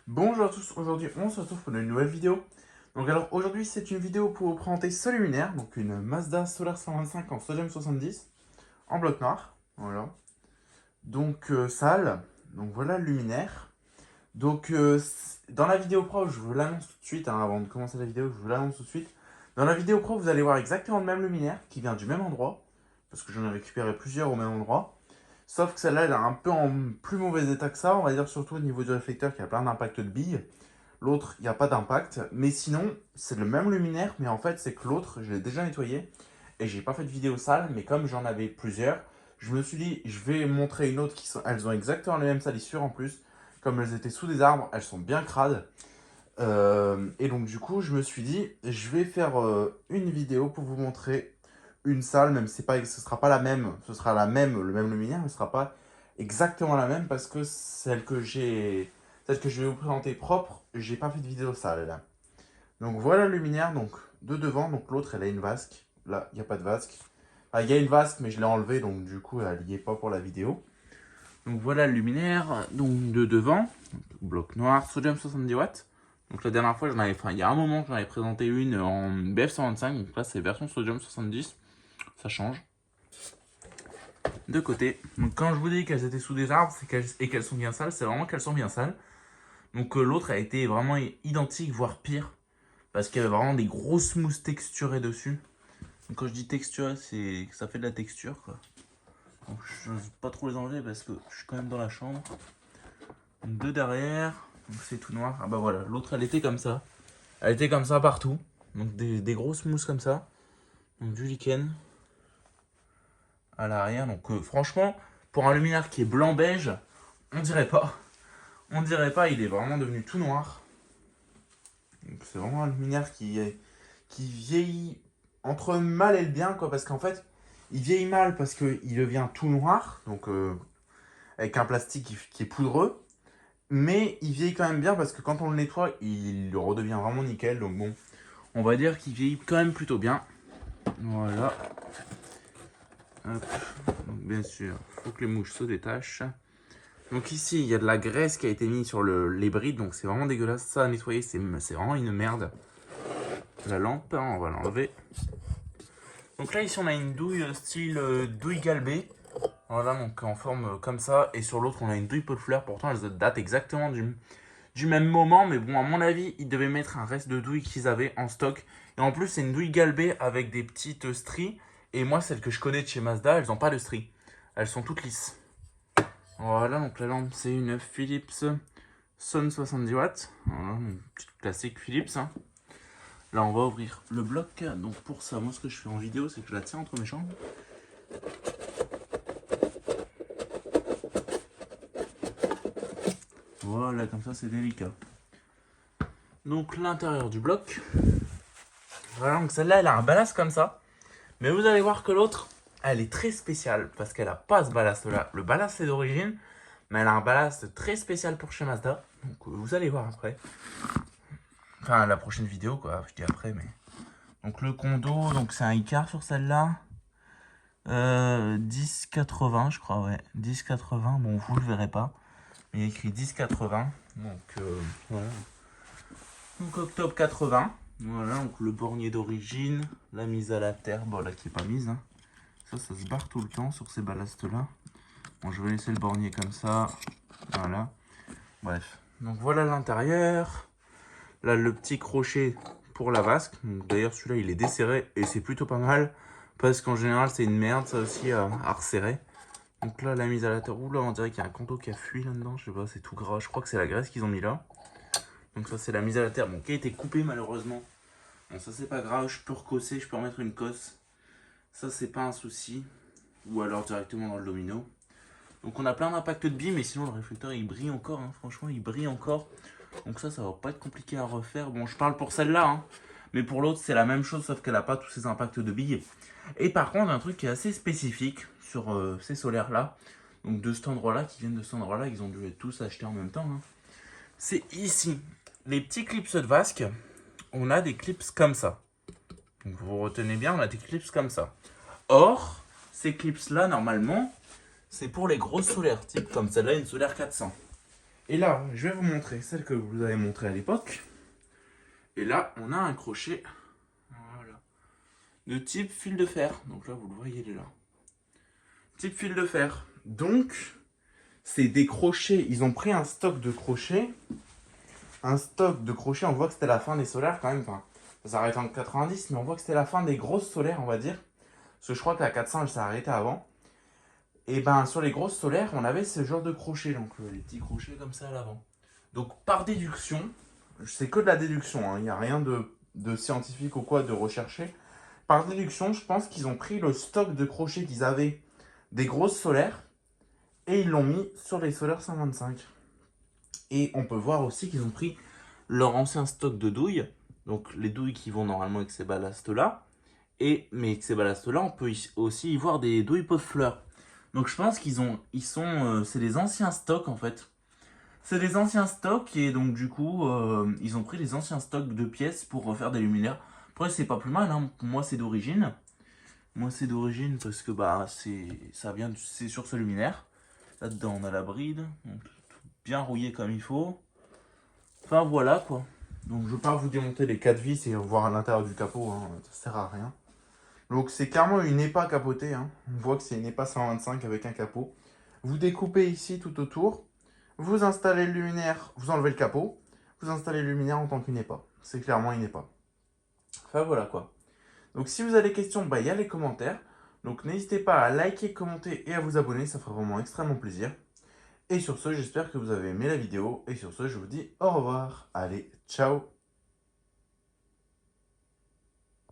Bonjour à tous, aujourd'hui on se retrouve pour une nouvelle vidéo. Donc alors aujourd'hui c'est une vidéo pour vous présenter ce luminaire, donc une Mazda Solar 125 en sodium 70 en bloc noir, voilà. Donc sale, donc voilà le luminaire. Donc dans la vidéo pro, je vous l'annonce tout de suite, hein, avant de commencer la vidéo, je vous l'annonce tout de suite. Dans la vidéo pro vous allez voir exactement le même luminaire qui vient du même endroit, parce que j'en ai récupéré plusieurs au même endroit. Sauf que celle-là, elle est un peu en plus mauvais état que ça, on va dire surtout au niveau du réflecteur qui a plein d'impact de billes. L'autre, il n'y a pas d'impact. Mais sinon, c'est le même luminaire, mais en fait, c'est que l'autre, je l'ai déjà nettoyé. Et j'ai pas fait de vidéo sale, mais comme j'en avais plusieurs, je me suis dit, je vais montrer une autre qui sont. Elles ont exactement les mêmes salissures en plus. Comme elles étaient sous des arbres, elles sont bien crades. Et donc, du coup, je me suis dit, je vais faire une vidéo pour vous montrer une salle, même si ce sera pas la même, ce sera la même, le même luminaire, mais ce sera pas exactement la même parce que celle que je vais vous présenter propre, j'ai pas fait de vidéo sale là. Donc voilà le luminaire, donc de devant, donc l'autre elle a une vasque, là il n'y a pas de vasque. Ah, il y a une vasque mais je l'ai enlevée donc du coup elle n'y est pas pour la vidéo. Donc voilà le luminaire, donc de devant, bloc noir, sodium 70 watts. Donc la dernière fois, il y a un moment que j'en avais présenté une en BF125, donc là c'est version sodium 70, ça change. De côté, donc quand je vous dis qu'elles étaient sous des arbres et qu'elles sont bien sales, c'est vraiment qu'elles sont bien sales. Donc l'autre a été vraiment identique, voire pire, parce qu'il y avait vraiment des grosses mousses texturées dessus. Donc quand je dis texturé, c'est que ça fait de la texture quoi. Donc je n'ose pas trop les enlever parce que je suis quand même dans la chambre. Donc deux derrière, donc c'est tout noir. Ah bah voilà, l'autre elle était comme ça. Elle était comme ça partout. Donc des grosses mousses comme ça. Donc du lichen à l'arrière. Donc franchement, pour un luminaire qui est blanc-beige, on dirait pas. On dirait pas, il est vraiment devenu tout noir. Donc c'est vraiment un luminaire qui vieillit entre le mal et le bien, quoi. Parce qu'en fait, il vieillit mal parce qu'il devient tout noir, donc avec un plastique qui est poudreux. Mais il vieillit quand même bien parce que quand on le nettoie, il redevient vraiment nickel. Donc bon, on va dire qu'il vieillit quand même plutôt bien. Voilà. Hop. Donc bien sûr, il faut que les mouches se détachent. Donc ici, il y a de la graisse qui a été mise sur les brides, donc c'est vraiment dégueulasse. Ça à nettoyer, c'est vraiment une merde. La lampe, hein, on va l'enlever. Donc là, ici, on a une douille style douille galbée. Voilà, donc en forme comme ça. Et sur l'autre, on a une douille pot de fleurs. Pourtant, elles datent exactement du même moment. Mais bon, à mon avis, ils devaient mettre un reste de douille qu'ils avaient en stock. Et en plus, c'est une douille galbée avec des petites stries. Et moi, celles que je connais de chez Mazda, elles n'ont pas de stries. Elles sont toutes lisses. Voilà, donc la lampe, c'est une Philips Sun 70 watts. Voilà, une petite classique Philips. Hein. Là, on va ouvrir le bloc. Donc pour ça, moi, ce que je fais en vidéo, c'est que je la tiens entre mes jambes. Voilà, comme ça, c'est délicat. Donc l'intérieur du bloc. Voilà, donc celle-là, elle a un ballast comme ça. Mais vous allez voir que l'autre, elle est très spéciale parce qu'elle n'a pas ce ballast-là. Le ballast, c'est d'origine, mais elle a un ballast très spécial pour chez Mazda. Donc vous allez voir après. Enfin, la prochaine vidéo, quoi. Je dis après, mais... Donc le condo, donc c'est un Icar sur celle-là. 10,80 je crois, ouais. 10,80, bon vous le verrez pas. Mais il y a écrit 10,80. Donc voilà. Donc octobre 80. Voilà, donc le bornier d'origine. La mise à la terre, bon là qui est pas mise. Hein. Ça se barre tout le temps sur ces ballasts là. Bon, je vais laisser le bornier comme ça. Voilà. Bref. Donc voilà l'intérieur. Là le petit crochet pour la vasque. D'ailleurs celui-là il est desserré et c'est plutôt pas mal. Parce qu'en général c'est une merde ça aussi à resserrer. Donc là la mise à la terre. Ouh là on dirait qu'il y a un conto qui a fui là-dedans. Je sais pas, c'est tout gras. Je crois que c'est la graisse qu'ils ont mis là. Donc ça c'est la mise à la terre. Bon qui a été coupée malheureusement. Bon ça c'est pas grave. Je peux recosser. Je peux remettre une cosse. Ça c'est pas un souci. Ou alors directement dans le domino. Donc on a plein d'impact de billes. Mais sinon le réflecteur il brille encore. Hein. Franchement il brille encore. Donc ça va pas être compliqué à refaire. Bon, je parle pour celle-là, hein. Mais pour l'autre, c'est la même chose, sauf qu'elle n'a pas tous ces impacts de billes. Et par contre, un truc qui est assez spécifique sur ces solaires-là, donc de cet endroit-là, qui viennent de cet endroit-là, ils ont dû être tous achetés en même temps, hein. C'est ici. Les petits clips de vasque, on a des clips comme ça. Donc vous retenez bien, on a des clips comme ça. Or, ces clips-là, normalement, c'est pour les grosses solaires, type comme celle-là, une solaire 400. Et là, je vais vous montrer celle que vous avez montrée à l'époque. Et là, on a un crochet, voilà, de type fil de fer. Donc là, vous le voyez, il est là. Type fil de fer. Donc, c'est des crochets. Ils ont pris un stock de crochets. Un stock de crochets. On voit que c'était la fin des solaires quand même. Enfin, ça s'arrête en 90, mais on voit que c'était la fin des grosses solaires, on va dire. Parce que je crois que la 400, elle s'est arrêtée avant. Et ben, sur les grosses solaires, on avait ce genre de crochets. Donc, les petits crochets comme ça à l'avant. Donc, par déduction, c'est que de la déduction. Hein, il n'y a rien de scientifique ou quoi de recherché. Par déduction, je pense qu'ils ont pris le stock de crochets qu'ils avaient des grosses solaires et ils l'ont mis sur les solaires 125. Et on peut voir aussi qu'ils ont pris leur ancien stock de douilles, donc les douilles qui vont normalement avec ces ballasts-là. Mais avec ces ballasts-là, on peut aussi y voir des douilles pot de fleurs. Donc je pense c'est des anciens stocks en fait. C'est des anciens stocks et donc du coup, ils ont pris les anciens stocks de pièces pour refaire des luminaires. Après, c'est pas plus mal, hein. Pour moi, c'est d'origine. Moi, c'est d'origine parce que bah, c'est sur ce luminaire. Là-dedans, on a la bride, donc tout bien rouillé comme il faut. Enfin, voilà quoi. Donc, je ne vais pas vous démonter les 4 vis et voir à l'intérieur du capot, hein. Ça sert à rien. Donc, c'est carrément une EPA capotée, hein. On voit que c'est une EPA 125 avec un capot. Vous découpez ici tout autour. Vous installez le luminaire, vous enlevez le capot. Vous installez le luminaire en tant qu'une EPA. C'est clairement une EPA. Enfin, voilà quoi. Donc si vous avez des questions, bah, il y a les commentaires. Donc n'hésitez pas à liker, commenter et à vous abonner, ça fera vraiment extrêmement plaisir. Et sur ce, j'espère que vous avez aimé la vidéo. Et sur ce, je vous dis au revoir. Allez, ciao!